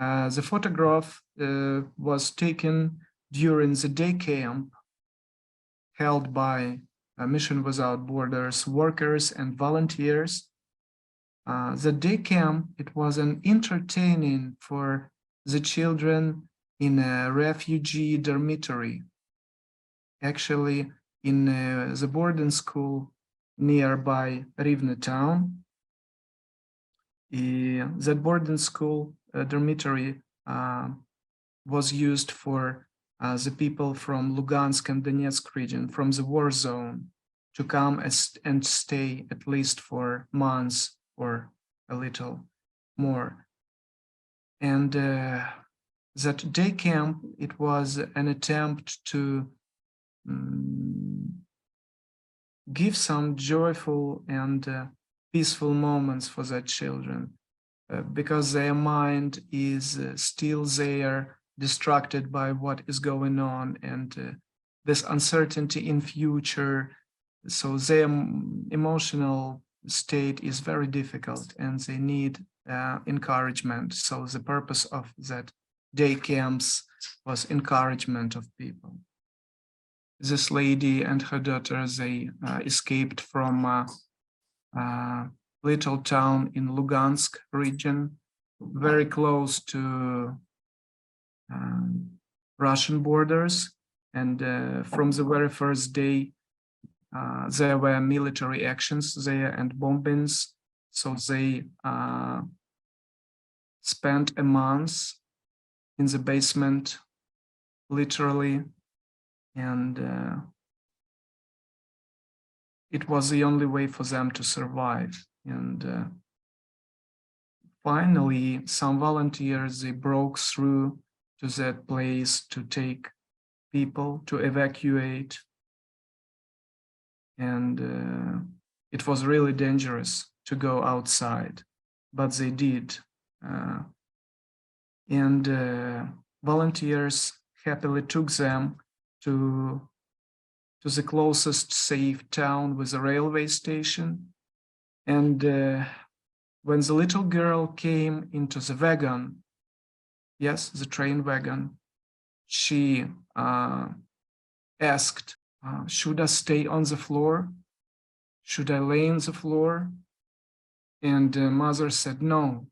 The photograph was taken during the day camp held by Mission Without Borders workers and volunteers. The day camp, it was an entertaining for the children in a refugee dormitory, actually in the boarding school nearby Rivne town. That boarding school dormitory was used for the people from Lugansk and Donetsk region, from the war zone, to come and stay at least for months or a little more. And that day camp, it was an attempt to give some joyful and peaceful moments for the children, because their mind is still there, distracted by what is going on, and this uncertainty in future. So their emotional state is very difficult, and they need encouragement. So the purpose of that day camps was encouragement of people. This lady and her daughter, they escaped from a little town in Lugansk region, very close to Russian borders. And from the very first day, there were military actions there and bombings. So they spent a month in the basement, literally. And it was the only way for them to survive. And finally, some volunteers, they broke through to that place to take people, to evacuate. And it was really dangerous to go outside, but they did. And volunteers happily took them to the closest safe town with a railway station. And when the little girl came into the wagon, yes, the train wagon, she asked, should I stay on the floor? Should I lay on the floor? And mother said, no,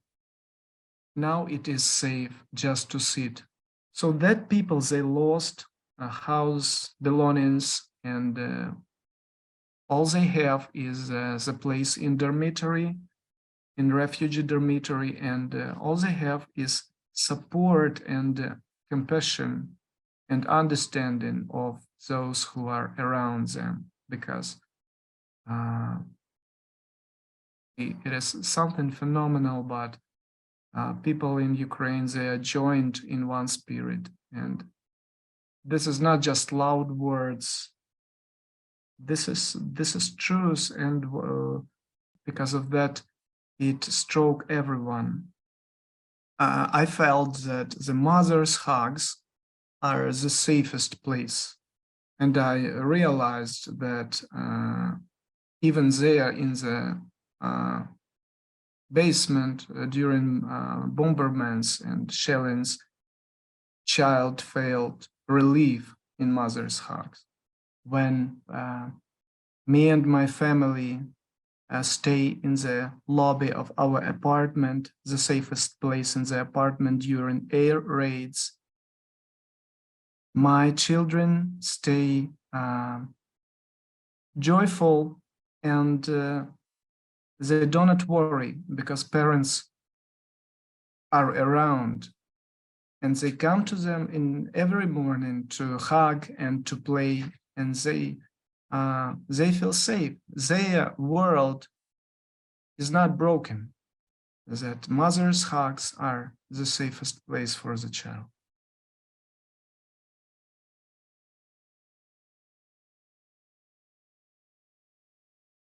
now it is safe just to sit. So that people, they lost house, belongings, and all they have is the place in dormitory, in refugee dormitory, and all they have is support and compassion and understanding of those who are around them, because it is something phenomenal, but people in Ukraine, they are joined in one spirit. And this is not just loud words. This is truth, and because of that, it struck everyone. I felt that the mother's hugs are the safest place, and I realized that even there in the basement during bombardments and shellings, child felt relief in mother's hugs. When me and my family stay in the lobby of our apartment, the safest place in the apartment during air raids, my children stay joyful, and they do not worry because parents are around, and they come to them in every morning to hug and to play, and they feel safe. Their world is not broken. That mother's hugs are the safest place for the child.